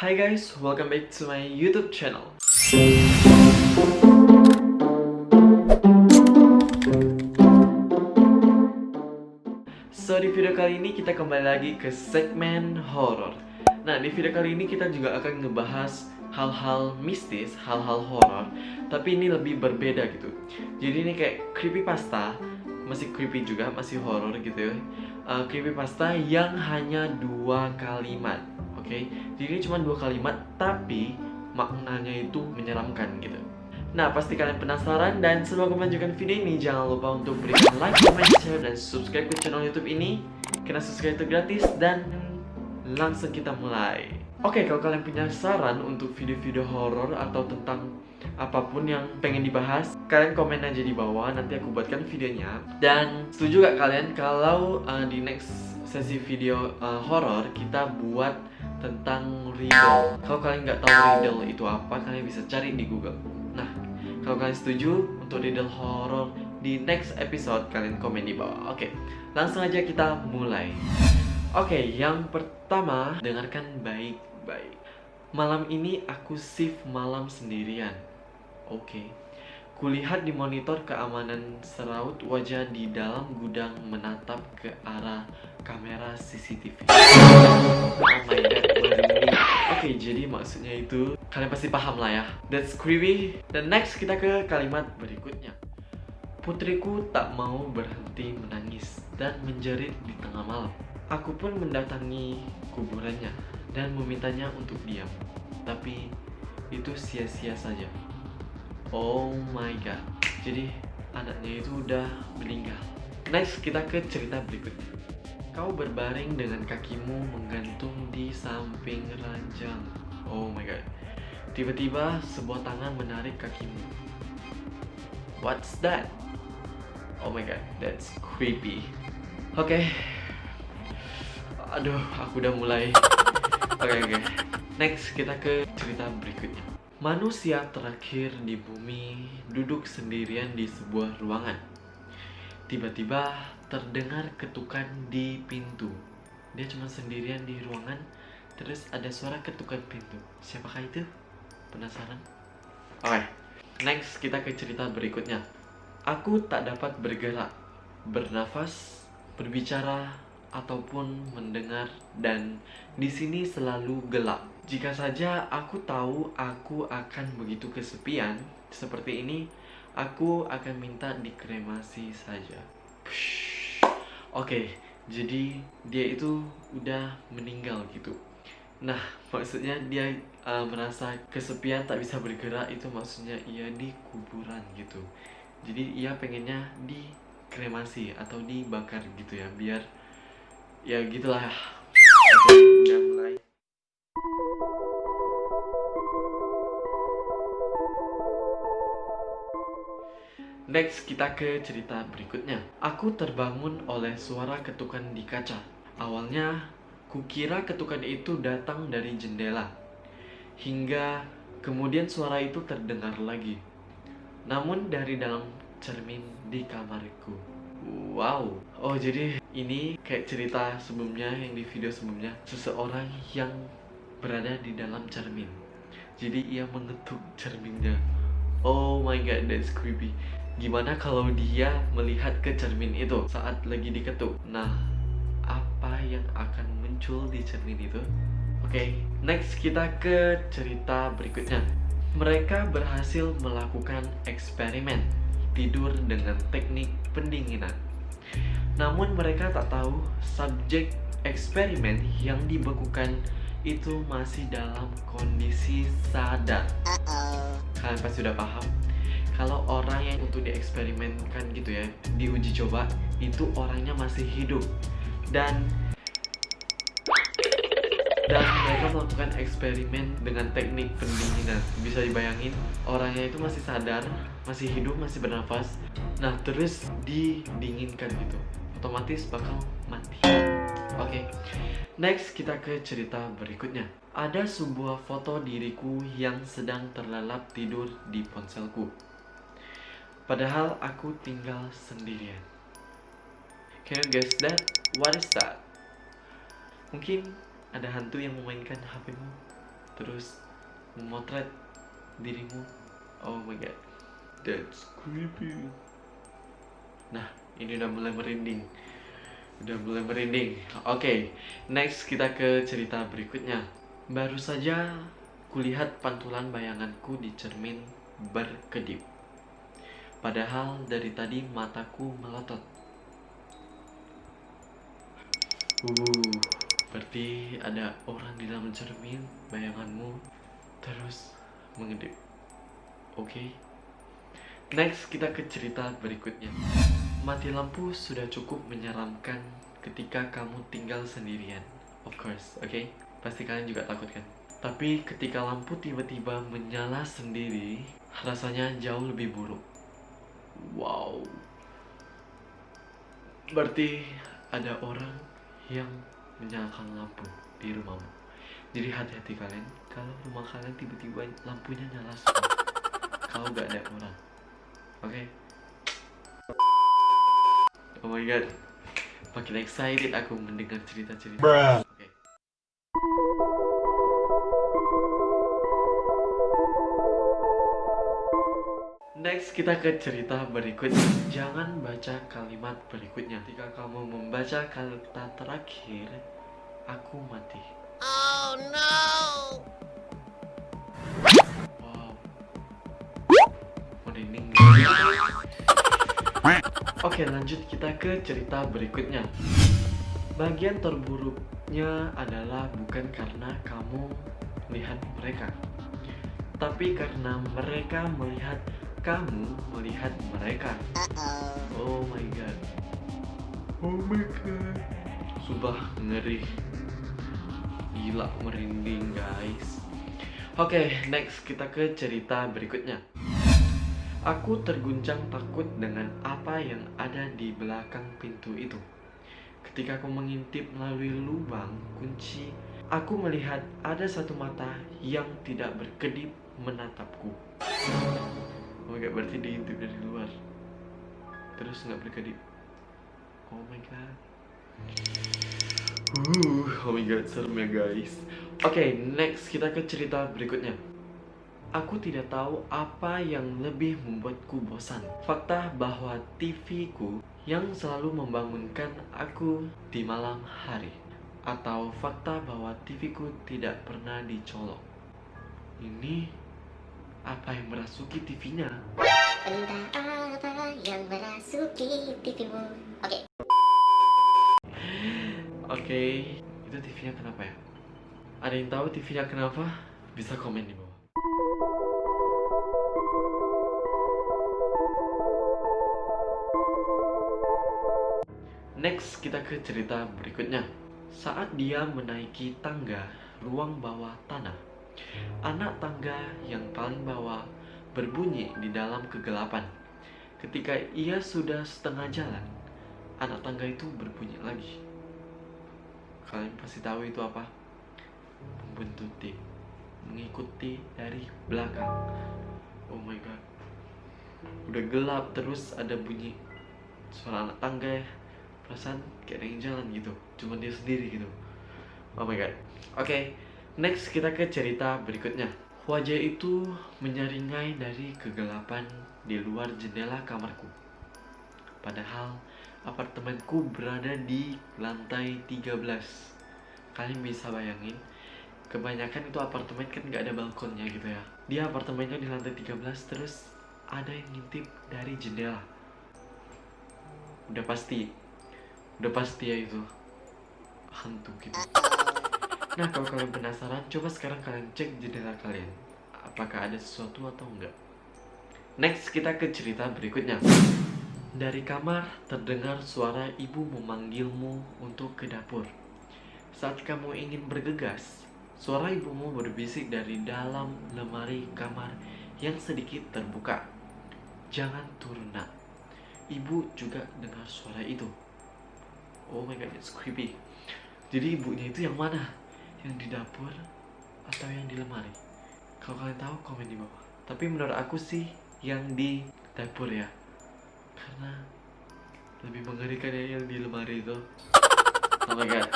Hi guys, welcome back to my YouTube channel. So di video kali ini kita kembali lagi ke segmen horor. Nah di video kali ini kita juga akan ngebahas hal-hal mistis, hal-hal horor, tapi ini lebih berbeda gitu. Jadi ini kayak creepypasta, masih creepy juga, masih horor gitu ya. Creepypasta yang hanya 2 kalimat. Oke, jadi ini cuma 2 kalimat tapi maknanya itu menyeramkan gitu. Nah, pasti kalian penasaran dan sebelum melanjutkan video ini jangan lupa untuk berikan like, comment, share, dan subscribe ke channel YouTube ini karena subscribe itu gratis dan langsung kita mulai. Oke, kalau kalian punya saran untuk video-video horor atau tentang apapun yang pengen dibahas, kalian komen aja di bawah, nanti aku buatkan videonya. Dan setuju gak kalian kalau di next sesi video horor kita buat tentang riddle? Kalau kalian nggak tahu riddle itu apa, kalian bisa cari di Google. Nah, kalau kalian setuju untuk riddle horror di next episode, kalian komen di bawah. Oke, langsung aja kita mulai. Oke, yang pertama, dengarkan baik-baik. Malam ini aku shift malam sendirian. Oke. Kulihat di monitor keamanan seraut wajah di dalam gudang menatap ke arah kamera CCTV. Oh my god, merinding. Oke, jadi maksudnya itu kalian pasti paham lah ya. That's creepy. Dan next kita ke kalimat berikutnya. Putriku tak mau berhenti menangis dan menjerit di tengah malam. Aku pun mendatangi kuburannya dan memintanya untuk diam. Tapi itu sia-sia saja. Oh my god. Jadi anaknya itu udah meninggal. Next kita ke cerita berikutnya. Kau berbaring dengan kakimu menggantung di samping ranjang. Oh my god. Tiba-tiba sebuah tangan menarik kakimu. What's that? Oh my god, that's creepy. Oke. Aduh, aku udah mulai. Oke. Next kita ke cerita berikutnya. Manusia terakhir di bumi duduk sendirian di sebuah ruangan. Tiba-tiba terdengar ketukan di pintu. Dia cuma sendirian di ruangan, terus ada suara ketukan pintu. Siapakah itu? Penasaran? Oke, next kita ke cerita berikutnya. Aku tak dapat bergerak, bernafas, berbicara, ataupun mendengar, dan di sini selalu gelap. Jika saja aku tahu aku akan begitu kesepian seperti ini, aku akan minta dikremasi saja. Oke, jadi dia itu udah meninggal gitu. Nah, maksudnya dia merasa kesepian, tak bisa bergerak, itu maksudnya ia di kuburan gitu. Jadi ia pengennya dikremasi atau dibakar gitu ya, biar ya gitulah. Oke, udah mulai. Next kita ke cerita berikutnya. Aku terbangun oleh suara ketukan di kaca. Awalnya kukira ketukan itu datang dari jendela. Hingga kemudian suara itu terdengar lagi. Namun dari dalam cermin di kamarku. Wow. Oh, jadi ini kayak cerita sebelumnya yang di video sebelumnya. Seseorang yang berada di dalam cermin. Jadi ia mengetuk cerminnya. Oh my god, that's creepy. Gimana kalau dia melihat ke cermin itu saat lagi diketuk? Nah, apa yang akan muncul di cermin itu? Oke, next kita ke cerita berikutnya. Mereka berhasil melakukan eksperimen tidur dengan teknik pendinginan. Namun mereka tak tahu subjek eksperimen yang dibekukan itu masih dalam kondisi sadar. Kalian pasti udah paham kalau orang yang untuk dieksperimenkan gitu ya, diuji coba, itu orangnya masih hidup dan mereka melakukan eksperimen dengan teknik pendinginan. Bisa dibayangin orangnya itu masih sadar, masih hidup, masih bernafas. Nah, terus didinginkan gitu, otomatis bakal mati. Oke. Next kita ke cerita berikutnya. Ada sebuah foto diriku yang sedang terlelap tidur di ponselku. Padahal aku tinggal sendirian. Can you guess that? What is that? Mungkin ada hantu yang memainkan HP-mu. terus memotret dirimu. Oh my god, that's creepy. Nah, ini udah mulai merinding. Oke, next kita ke cerita berikutnya. Baru saja kulihat pantulan bayanganku di cermin berkedip. Padahal dari tadi mataku melotot. Berarti ada orang di dalam cermin bayanganmu terus mengedip. Oke. Next kita ke cerita berikutnya. Mati lampu sudah cukup menyeramkan ketika kamu tinggal sendirian. Of course, oke? Pasti kalian juga takut kan? Tapi ketika lampu tiba-tiba menyala sendiri, rasanya jauh lebih buruk. Wow. Berarti ada orang yang menyalakan lampu di rumahmu. Jadi hati-hati kalian, kalau rumah kalian tiba-tiba lampunya nyala semua. Kalau gak ada orang. Oke? Oh my god, makin excited aku mendengar cerita-cerita. Okay. Next kita ke cerita berikutnya. Jangan baca kalimat berikutnya. Ketika kamu membaca kata terakhir, aku mati. Oh no. Wow. Merinding. Oke, lanjut kita ke cerita berikutnya. Bagian terburuknya adalah bukan karena kamu melihat mereka, tapi karena mereka melihat kamu melihat mereka. Oh my god. Sumpah ngeri. Gila, merinding guys. Oke, next kita ke cerita berikutnya. Aku terguncang takut dengan apa yang ada di belakang pintu itu. Ketika aku mengintip melalui lubang kunci, aku melihat ada satu mata yang tidak berkedip menatapku. Oh my god, berarti diintip dari luar terus nggak berkedip. Oh my god. Oh my god, serem ya guys. Oke, next kita ke cerita berikutnya. Aku tidak tahu apa yang lebih membuatku bosan. Fakta bahwa TV ku yang selalu membangunkan aku di malam hari, atau fakta bahwa TV ku tidak pernah dicolok. Ini apa yang merasuki TV-nya? Entah apa yang merasuki TV-mu. Oke, itu TV-nya kenapa ya? Ada yang tahu TV-nya kenapa? Bisa komen di bawah. Next, kita ke cerita berikutnya. Saat dia menaiki tangga ruang bawah tanah, anak tangga yang paling bawah berbunyi di dalam kegelapan. Ketika ia sudah setengah jalan, anak tangga itu berbunyi lagi. Kalian pasti tahu itu apa? Membuntuti, mengikuti dari belakang. Oh my god. Udah gelap terus ada bunyi suara anak tangga. Perasaan kayak ada yang jalan gitu, cuma dia sendiri gitu. Oh my god. Oke, next kita ke cerita berikutnya. Wajah itu menyeringai dari kegelapan di luar jendela kamarku. Padahal apartemenku berada di lantai 13. Kalian bisa bayangin, kebanyakan itu apartemen kan gak ada balkonnya gitu ya. Dia apartemennya di lantai 13, terus ada yang ngintip dari jendela. Udah pasti ya itu hantu gitu. Nah, kalau kalian penasaran, coba sekarang kalian cek jendela kalian, apakah ada sesuatu atau enggak. Next, kita ke cerita berikutnya. Dari kamar terdengar suara ibu memanggilmu untuk ke dapur. Saat kamu ingin bergegas, suara ibumu berbisik dari dalam lemari kamar yang sedikit terbuka. Jangan turun, nak. Ibu juga dengar suara itu. Oh my god, it's creepy. Jadi ibunya itu yang mana? Yang di dapur atau yang di lemari? Kalau kalian tahu, komen di bawah. Tapi menurut aku sih yang di dapur ya, karena lebih mengerikan ya yang di lemari itu. Oh my god.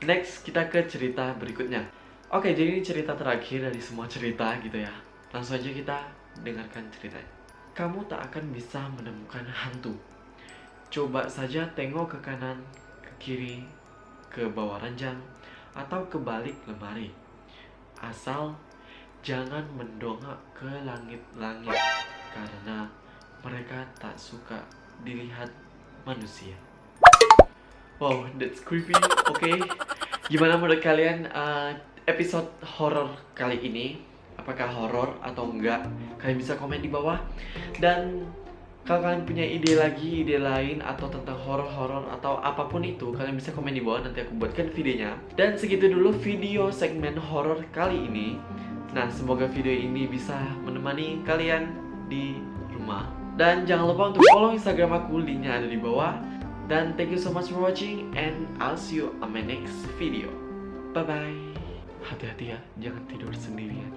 Next, kita ke cerita berikutnya. Oke, jadi ini cerita terakhir dari semua cerita gitu ya. Langsung aja kita dengarkan ceritanya. Kamu tak akan bisa menemukan hantu. Coba saja tengok ke kanan, ke kiri, ke bawah ranjang, atau ke balik lemari. Asal jangan mendongak ke langit-langit, karena mereka tak suka dilihat manusia. Wow, that's creepy. Oke, gimana menurut kalian episode horor kali ini? Apakah horor atau enggak? Kalian bisa komen di bawah. Dan kalau kalian punya ide lagi, ide lain atau tentang horor-horor atau apapun itu, kalian bisa komen di bawah, nanti aku buatkan videonya. Dan segitu dulu video segmen horor kali ini. Nah, semoga video ini bisa menemani kalian di rumah. Dan jangan lupa untuk follow Instagram aku, linknya ada di bawah. Dan thank you so much for watching, and I'll see you on my next video. Bye bye. Hati-hati ya, jangan tidur sendirian.